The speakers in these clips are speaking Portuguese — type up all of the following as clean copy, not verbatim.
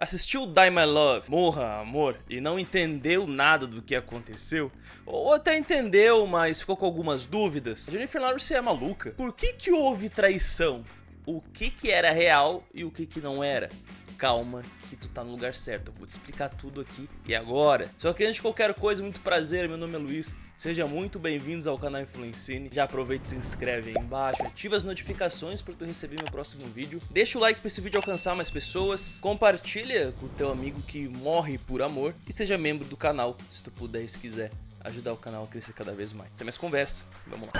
Assistiu Die My Love, Morra Amor, e não entendeu nada do que aconteceu? Ou até entendeu, mas ficou com algumas dúvidas? Jennifer Lawrence é maluca. Por que houve traição? O que era real e o que não era? Calma que tu tá no lugar certo, eu vou te explicar tudo aqui e agora. Só que antes de qualquer coisa, muito prazer, meu nome é Luiz. Sejam muito bem-vindos ao canal Influencine. Já aproveita e se inscreve aí embaixo, ativa as notificações para tu receber meu próximo vídeo. Deixa o like para esse vídeo alcançar mais pessoas. Compartilha com o teu amigo que morre por amor. E seja membro do canal, se tu puder e se quiser ajudar o canal a crescer cada vez mais. Sem mais conversa, vamos lá.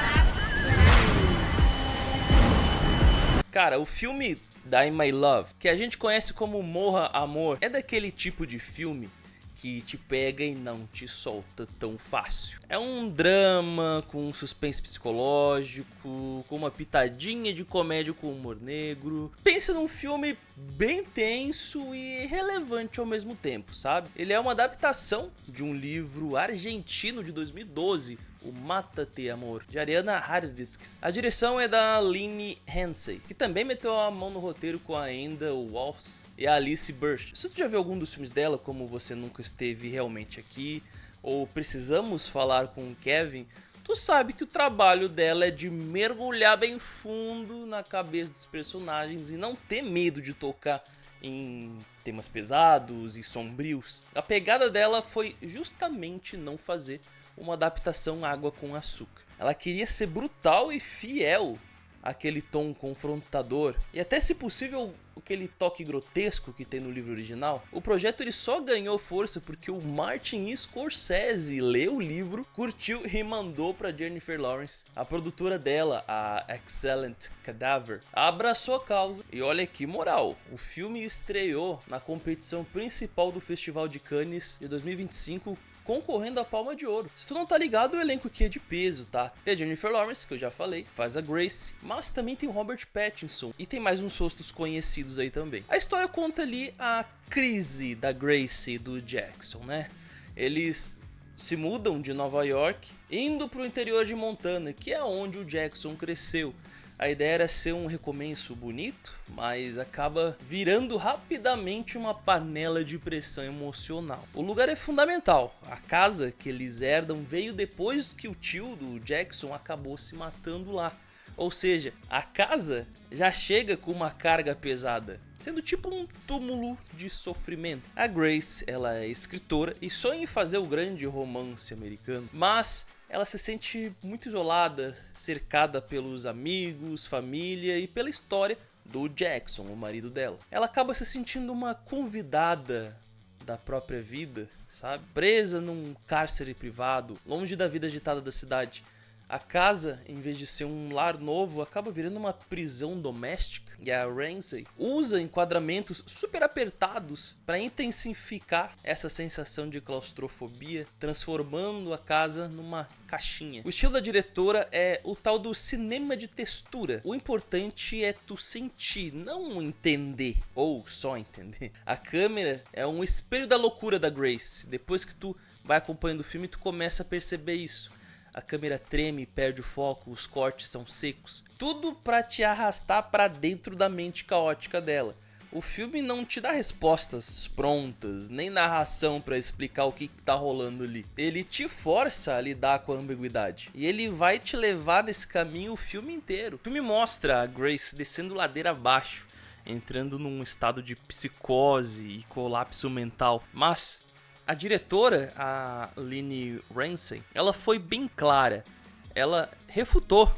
Cara, o filme Die My Love, que a gente conhece como Morra Amor, é daquele tipo de filme que te pega e não te solta tão fácil. É um drama com suspense psicológico, com uma pitadinha de comédia com humor negro. Pensa num filme bem tenso e relevante ao mesmo tempo, sabe? Ele é uma adaptação de um livro argentino de 2012, o Mata-te Amor, de Ariana Harvix. A direção é da Aline Hansen, que também meteu a mão no roteiro com a Enda Walsh e a Alice Burch. Se tu já viu algum dos filmes dela, como Você Nunca Esteve Realmente Aqui, ou Precisamos Falar com o Kevin, tu sabe que o trabalho dela é de mergulhar bem fundo na cabeça dos personagens e não ter medo de tocar em temas pesados e sombrios. A pegada dela foi justamente não fazer uma adaptação água com açúcar. Ela queria ser brutal e fiel àquele tom confrontador e até, se possível, aquele toque grotesco que tem no livro original. O projeto ele só ganhou força porque o Martin Scorsese leu o livro, curtiu e mandou para Jennifer Lawrence. A produtora dela, a Excellent Cadaver, abraçou a causa e olha que moral, o filme estreou na competição principal do Festival de Cannes de 2025, concorrendo à Palma de Ouro. Se tu não tá ligado, o elenco aqui é de peso, tá? Tem a Jennifer Lawrence, que eu já falei, faz a Grace, mas também tem o Robert Pattinson e tem mais uns rostos conhecidos aí também. A história conta ali a crise da Grace e do Jackson, né? Eles se mudam de Nova York, indo pro interior de Montana, que é onde o Jackson cresceu. A ideia era ser um recomeço bonito, mas acaba virando rapidamente uma panela de pressão emocional. O lugar é fundamental. A casa que eles herdam veio depois que o tio do Jackson acabou se matando lá. Ou seja, a casa já chega com uma carga pesada, sendo tipo um túmulo de sofrimento. A Grace, ela é escritora e sonha em fazer o grande romance americano, mas ela se sente muito isolada, cercada pelos amigos, família e pela história do Jackson, o marido dela. Ela acaba se sentindo uma convidada da própria vida, sabe? Presa num cárcere privado, longe da vida agitada da cidade. A casa, em vez de ser um lar novo, acaba virando uma prisão doméstica. E a Ramsey usa enquadramentos super apertados para intensificar essa sensação de claustrofobia, transformando a casa numa caixinha. O estilo da diretora é o tal do cinema de textura. O importante é tu sentir, não entender, ou só entender. A câmera é um espelho da loucura da Grace. Depois que tu vai acompanhando o filme, tu começa a perceber isso. A câmera treme, perde o foco, os cortes são secos. Tudo pra te arrastar pra dentro da mente caótica dela. O filme não te dá respostas prontas, nem narração pra explicar o que tá rolando ali. Ele te força a lidar com a ambiguidade. E ele vai te levar nesse caminho o filme inteiro. O filme mostra a Grace descendo ladeira abaixo, entrando num estado de psicose e colapso mental. Mas a diretora, a Aline Hansen, ela foi bem clara. Ela refutou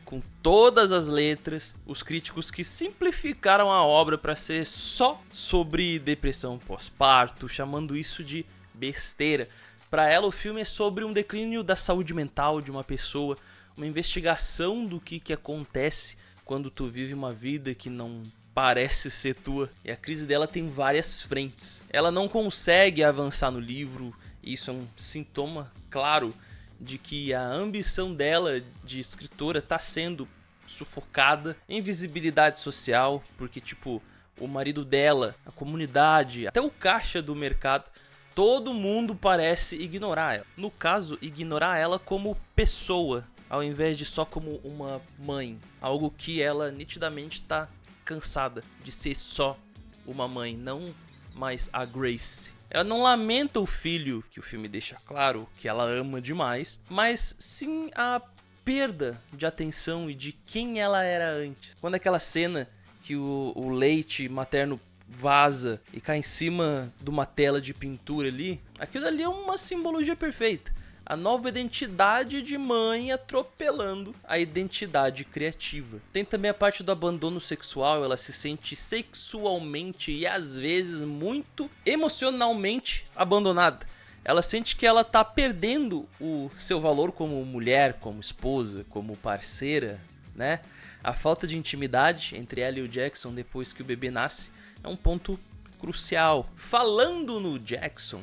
com todas as letras os críticos que simplificaram a obra para ser só sobre depressão pós-parto, chamando isso de besteira. Para ela, o filme é sobre um declínio da saúde mental de uma pessoa, uma investigação do que acontece quando tu vive uma vida que não parece ser tua. E a crise dela tem várias frentes. Ela não consegue avançar no livro, e isso é um sintoma claro de que a ambição dela de escritora tá sendo sufocada em visibilidade social, porque tipo, o marido dela, a comunidade, até o caixa do mercado, todo mundo parece ignorar ela. No caso, ignorar ela como pessoa, ao invés de só como uma mãe, algo que ela nitidamente tá cansada de ser só uma mãe, não mais a Grace. Ela não lamenta o filho, que o filme deixa claro que ela ama demais, mas sim a perda de atenção e de quem ela era antes. Quando aquela cena que o leite materno vaza e cai em cima de uma tela de pintura ali, aquilo ali é uma simbologia perfeita. A nova identidade de mãe atropelando a identidade criativa. Tem também a parte do abandono sexual, ela se sente sexualmente e às vezes muito emocionalmente abandonada. Ela sente que ela tá perdendo o seu valor como mulher, como esposa, como parceira, né? A falta de intimidade entre ela e o Jackson depois que o bebê nasce é um ponto crucial. Falando no Jackson,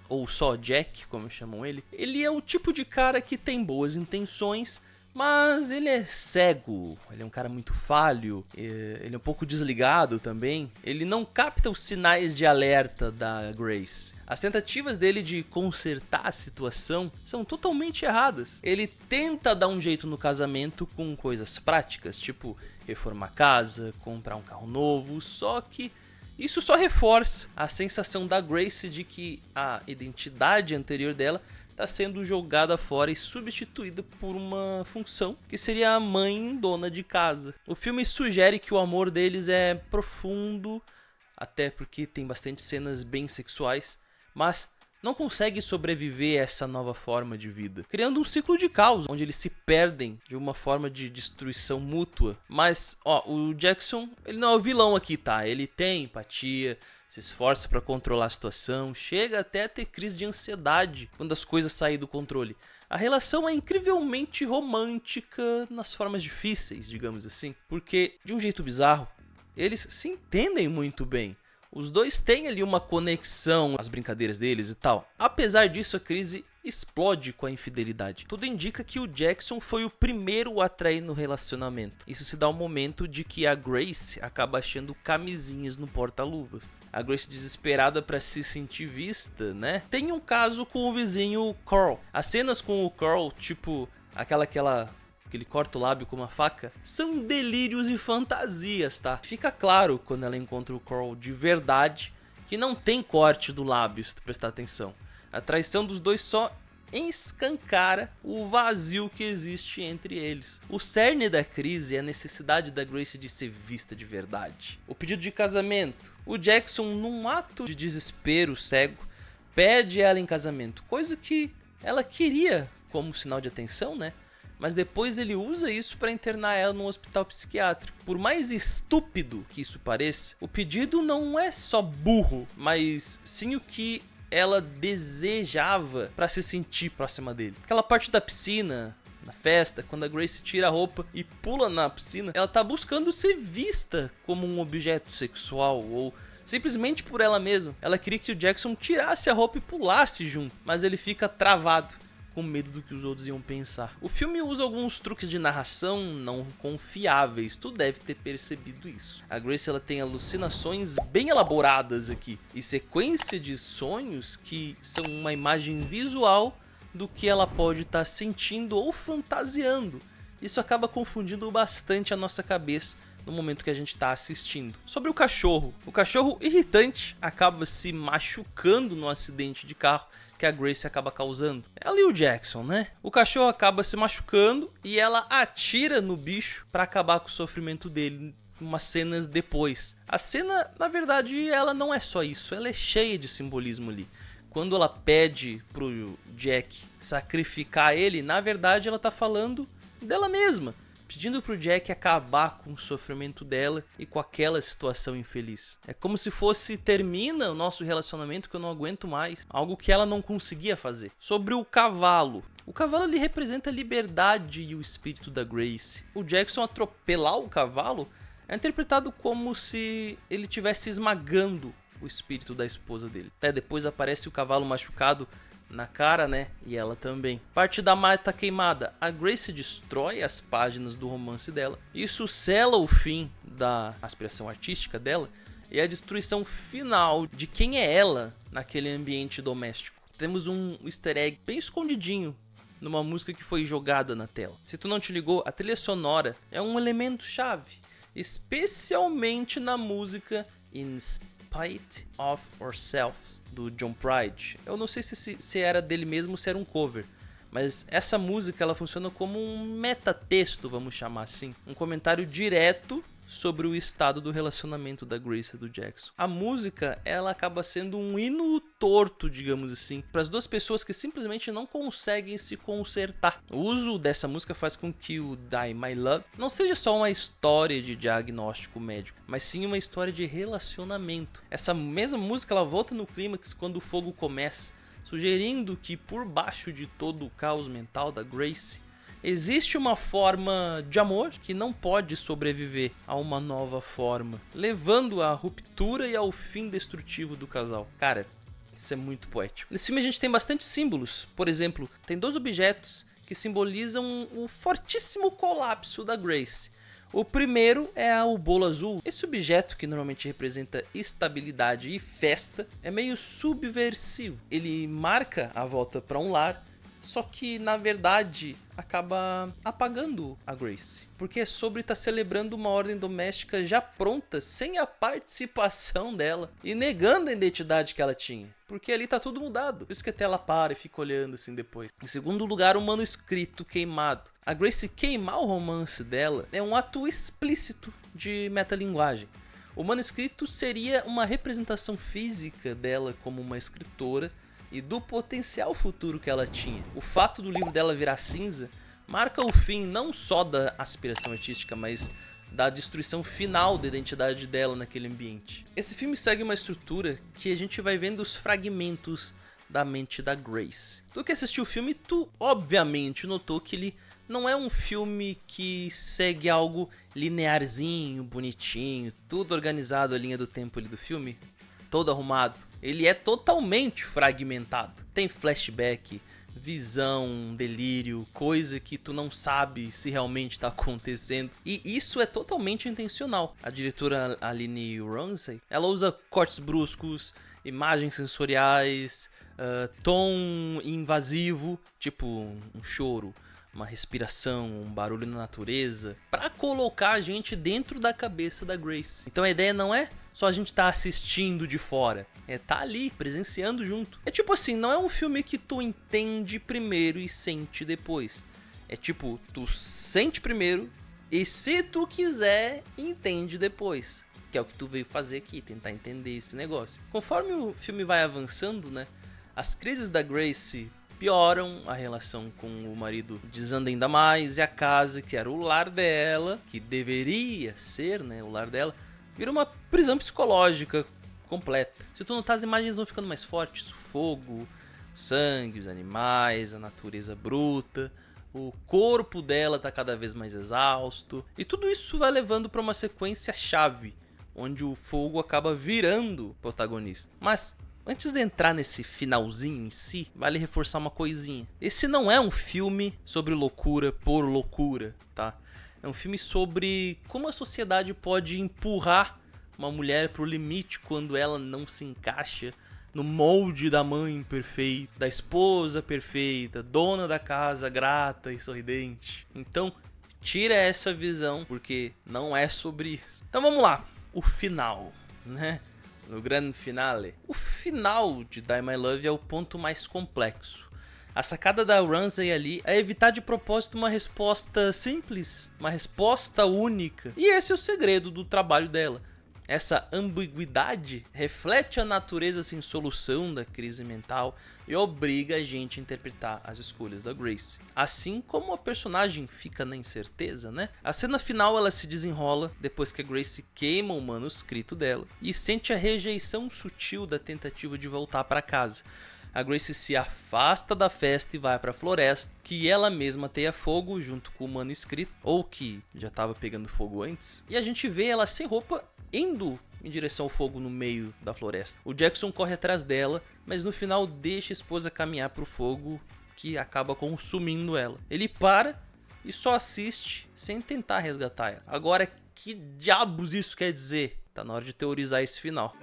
ou só Jack, como chamam ele é o tipo de cara que tem boas intenções, mas ele é cego, ele é um cara muito falho, ele é um pouco desligado também, ele não capta os sinais de alerta da Grace. As tentativas dele de consertar a situação são totalmente erradas. Ele tenta dar um jeito no casamento com coisas práticas, tipo reformar a casa, comprar um carro novo, só que isso só reforça a sensação da Grace de que a identidade anterior dela está sendo jogada fora e substituída por uma função que seria a mãe dona de casa. O filme sugere que o amor deles é profundo, até porque tem bastante cenas bem sexuais, mas não consegue sobreviver a essa nova forma de vida, criando um ciclo de caos, onde eles se perdem de uma forma de destruição mútua. Mas, o Jackson, ele não é o vilão aqui, tá? Ele tem empatia, se esforça para controlar a situação, chega até a ter crise de ansiedade quando as coisas saem do controle. A relação é incrivelmente romântica nas formas difíceis, digamos assim, porque, de um jeito bizarro, eles se entendem muito bem. Os dois têm ali uma conexão, as brincadeiras deles e tal. Apesar disso, a crise explode com a infidelidade. Tudo indica que o Jackson foi o primeiro a trair no relacionamento. Isso se dá ao momento de que a Grace acaba achando camisinhas no porta-luvas. A Grace, desesperada para se sentir vista, né? Tem um caso com o vizinho Carl. As cenas com o Carl, tipo que ele corta o lábio com uma faca, são delírios e fantasias, tá? Fica claro quando ela encontra o Carl de verdade que não tem corte do lábio, se tu prestar atenção. A traição dos dois só escancara o vazio que existe entre eles. O cerne da crise é a necessidade da Grace de ser vista de verdade. O pedido de casamento. O Jackson, num ato de desespero cego, pede ela em casamento, coisa que ela queria como sinal de atenção, né? Mas depois ele usa isso para internar ela num hospital psiquiátrico. Por mais estúpido que isso pareça, o pedido não é só burro, mas sim o que ela desejava para se sentir próxima dele. Aquela parte da piscina, na festa, quando a Grace tira a roupa e pula na piscina, ela tá buscando ser vista como um objeto sexual ou simplesmente por ela mesma. Ela queria que o Jackson tirasse a roupa e pulasse junto, mas ele fica travado, com medo do que os outros iam pensar. O filme usa alguns truques de narração não confiáveis, tu deve ter percebido isso. A Grace, ela tem alucinações bem elaboradas aqui e sequência de sonhos que são uma imagem visual do que ela pode estar sentindo ou fantasiando. Isso acaba confundindo bastante a nossa cabeça no momento que a gente está assistindo. Sobre o cachorro irritante acaba se machucando no acidente de carro que a Grace acaba causando. Ela e o Jackson, né? O cachorro acaba se machucando e ela atira no bicho para acabar com o sofrimento dele umas cenas depois. A cena, na verdade, ela não é só isso, ela é cheia de simbolismo ali. Quando ela pede pro Jack sacrificar ele, na verdade ela tá falando dela mesma, pedindo pro Jack acabar com o sofrimento dela e com aquela situação infeliz. É como se fosse: termina o nosso relacionamento que eu não aguento mais. Algo que ela não conseguia fazer. Sobre o cavalo. O cavalo, ele representa a liberdade e o espírito da Grace. O Jackson atropelar o cavalo é interpretado como se ele estivesse esmagando o espírito da esposa dele. Até depois aparece o cavalo machucado na cara, né? E ela também. Parte da mata queimada. A Grace destrói as páginas do romance dela. Isso sela o fim da aspiração artística dela e a destruição final de quem é ela naquele ambiente doméstico. Temos um easter egg bem escondidinho numa música que foi jogada na tela. Se tu não te ligou, a trilha sonora é um elemento chave, especialmente na música In Spite of Ourselves, do John Pride. Eu não sei se era dele mesmo ou se era um cover, mas essa música ela funciona como um metatexto, vamos chamar assim, um comentário direto sobre o estado do relacionamento da Grace e do Jackson. A música, ela acaba sendo um hino torto, digamos assim, para as duas pessoas que simplesmente não conseguem se consertar. O uso dessa música faz com que o Die My Love não seja só uma história de diagnóstico médico, mas sim uma história de relacionamento. Essa mesma música, ela volta no clímax quando o fogo começa, sugerindo que por baixo de todo o caos mental da Grace, existe uma forma de amor que não pode sobreviver a uma nova forma, levando à ruptura e ao fim destrutivo do casal. Cara, isso é muito poético. Nesse filme a gente tem bastante símbolos. Por exemplo, tem 2 objetos que simbolizam o fortíssimo colapso da Grace. O primeiro é o bolo azul. Esse objeto, que normalmente representa estabilidade e festa, é meio subversivo. Ele marca a volta para um lar, só que, na verdade, acaba apagando a Grace. Porque é sobre estar celebrando uma ordem doméstica já pronta, sem a participação dela. E negando a identidade que ela tinha. Porque ali tá tudo mudado. Por isso que até ela para e fica olhando assim depois. Em segundo lugar, o manuscrito queimado. A Grace queimar o romance dela é um ato explícito de metalinguagem. O manuscrito seria uma representação física dela como uma escritora e do potencial futuro que ela tinha. O fato do livro dela virar cinza marca o fim não só da aspiração artística, mas da destruição final da identidade dela naquele ambiente. Esse filme segue uma estrutura que a gente vai vendo os fragmentos da mente da Grace. Tu que assistiu o filme, tu obviamente notou que ele não é um filme que segue algo linearzinho, bonitinho, tudo organizado a linha do tempo ali do filme, todo arrumado. Ele é totalmente fragmentado. Tem flashback, visão, delírio, coisa que tu não sabe se realmente está acontecendo. E isso é totalmente intencional. A diretora Aline Ramsey, ela usa cortes bruscos, imagens sensoriais, tom invasivo, tipo um choro, uma respiração, um barulho na natureza, para colocar a gente dentro da cabeça da Grace. Então a ideia não é só a gente tá assistindo de fora, é tá ali, presenciando junto. É tipo assim, não é um filme que tu entende primeiro e sente depois. É tipo, tu sente primeiro e se tu quiser, entende depois. Que é o que tu veio fazer aqui, tentar entender esse negócio. Conforme o filme vai avançando, né, as crises da Grace pioram, a relação com o marido desanda ainda mais, e a casa, que era o lar dela, que deveria ser, né, o lar dela, vira uma prisão psicológica completa. Se tu notar, as imagens vão ficando mais fortes, o fogo, o sangue, os animais, a natureza bruta, o corpo dela tá cada vez mais exausto, e tudo isso vai levando para uma sequência chave, onde o fogo acaba virando protagonista. Mas antes de entrar nesse finalzinho em si, vale reforçar uma coisinha. Esse não é um filme sobre loucura por loucura, tá? É um filme sobre como a sociedade pode empurrar uma mulher pro limite quando ela não se encaixa no molde da mãe perfeita, da esposa perfeita, dona da casa grata e sorridente. Então, tira essa visão, porque não é sobre isso. Então vamos lá, o final, né? No grande finale. O final de Die My Love é o ponto mais complexo. A sacada da Ramsey ali é evitar de propósito uma resposta simples, uma resposta única. E esse é o segredo do trabalho dela. Essa ambiguidade reflete a natureza sem solução da crise mental e obriga a gente a interpretar as escolhas da Grace. Assim como a personagem fica na incerteza, né? A cena final ela se desenrola depois que a Grace queima o manuscrito dela e sente a rejeição sutil da tentativa de voltar para casa. A Grace se afasta da festa e vai para a floresta, que ela mesma teia fogo junto com o manuscrito, ou que já estava pegando fogo antes. E a gente vê ela sem roupa indo em direção ao fogo no meio da floresta. O Jackson corre atrás dela, mas no final deixa a esposa caminhar para o fogo, que acaba consumindo ela. Ele para e só assiste sem tentar resgatar ela. Agora, que diabos isso quer dizer? Tá na hora de teorizar esse final.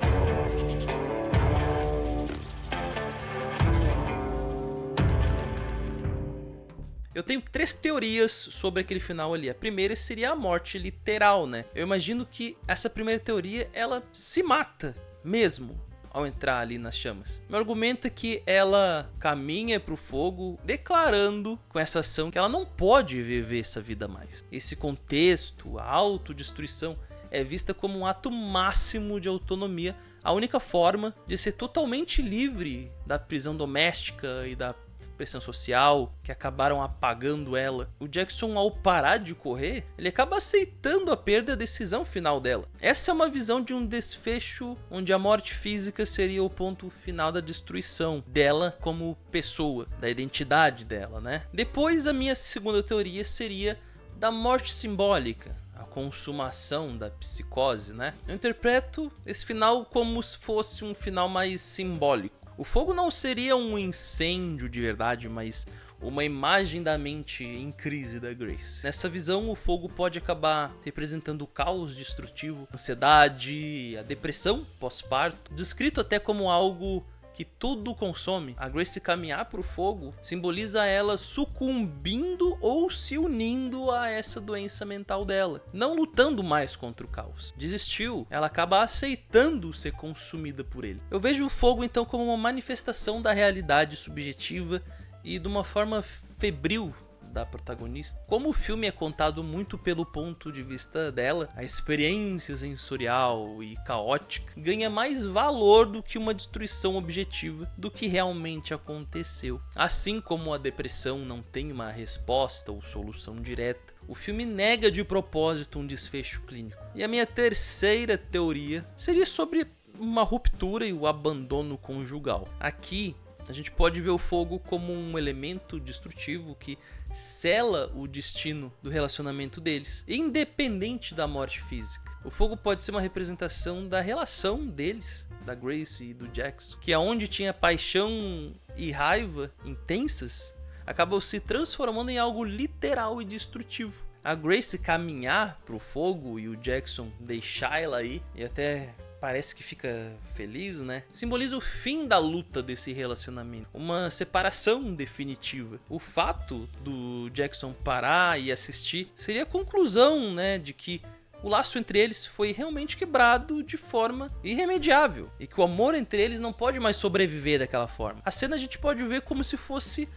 Eu tenho 3 teorias sobre aquele final ali. A primeira seria a morte literal, né? Eu imagino que essa primeira teoria, ela se mata mesmo ao entrar ali nas chamas. Meu argumento é que ela caminha para o fogo declarando com essa ação que ela não pode viver essa vida mais. Esse contexto, a autodestruição, é vista como um ato máximo de autonomia, a única forma de ser totalmente livre da prisão doméstica e da pressão social que acabaram apagando ela. O Jackson, ao parar de correr, ele acaba aceitando a perda da decisão final dela. Essa é uma visão de um desfecho onde a morte física seria o ponto final da destruição dela como pessoa, da identidade dela, né? Depois, a minha segunda teoria seria da morte simbólica, a consumação da psicose, né? Eu interpreto esse final como se fosse um final mais simbólico. O fogo não seria um incêndio de verdade, mas uma imagem da mente em crise da Grace. Nessa visão, o fogo pode acabar representando o caos destrutivo, a ansiedade, a depressão pós-parto, descrito até como algo que tudo consome. A Grace caminhar para o fogo simboliza ela sucumbindo ou se unindo a essa doença mental dela, não lutando mais contra o caos. Desistiu, ela acaba aceitando ser consumida por ele. Eu vejo o fogo então como uma manifestação da realidade subjetiva e de uma forma febril da protagonista. Como o filme é contado muito pelo ponto de vista dela, a experiência sensorial e caótica ganha mais valor do que uma destruição objetiva do que realmente aconteceu. Assim como a depressão não tem uma resposta ou solução direta, o filme nega de propósito um desfecho clínico. E a minha terceira teoria seria sobre uma ruptura e o abandono conjugal. Aqui a gente pode ver o fogo como um elemento destrutivo que sela o destino do relacionamento deles, independente da morte física. O fogo pode ser uma representação da relação deles, da Grace e do Jackson, que aonde tinha paixão e raiva intensas, acabam se transformando em algo literal e destrutivo. A Grace caminhar pro fogo e o Jackson deixar ela aí, e até parece que fica feliz, né? Simboliza o fim da luta desse relacionamento, uma separação definitiva. O fato do Jackson parar e assistir seria a conclusão, né, de que o laço entre eles foi realmente quebrado de forma irremediável e que o amor entre eles não pode mais sobreviver daquela forma. A cena a gente pode ver como se fosse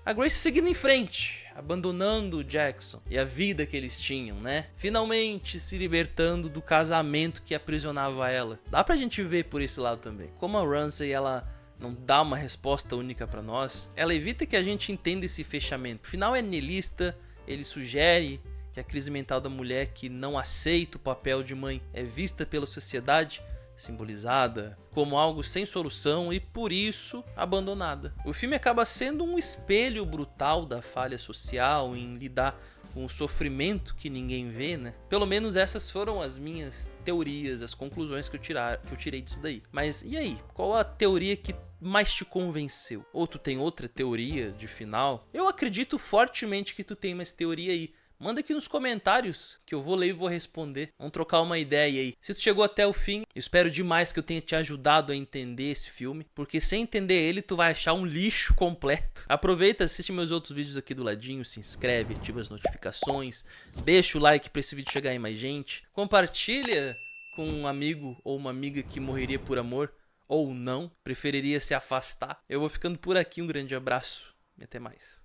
a Grace seguindo em frente, abandonando o Jackson e a vida que eles tinham, né? Finalmente se libertando do casamento que aprisionava ela. Dá pra gente ver por esse lado também. Como a Ramsey, ela não dá uma resposta única pra nós, ela evita que a gente entenda esse fechamento. O final é niilista, ele sugere que a crise mental da mulher que não aceita o papel de mãe é vista pela sociedade, simbolizada como algo sem solução e por isso abandonada. O filme acaba sendo um espelho brutal da falha social em lidar com o sofrimento que ninguém vê, né? Pelo menos essas foram as minhas teorias, as conclusões que eu tirei disso daí. Mas e aí? Qual a teoria que mais te convenceu? Ou tu tem outra teoria de final? Eu acredito fortemente que tu tem mais teoria aí. Manda aqui nos comentários que eu vou ler e vou responder. Vamos trocar uma ideia aí. Se tu chegou até o fim, eu espero demais que eu tenha te ajudado a entender esse filme, porque sem entender ele tu vai achar um lixo completo. Aproveita, assiste meus outros vídeos aqui do ladinho, se inscreve, ativa as notificações, deixa o like para esse vídeo chegar em mais gente, compartilha com um amigo ou uma amiga que morreria por amor ou não, preferiria se afastar. Eu vou ficando por aqui, um grande abraço e até mais.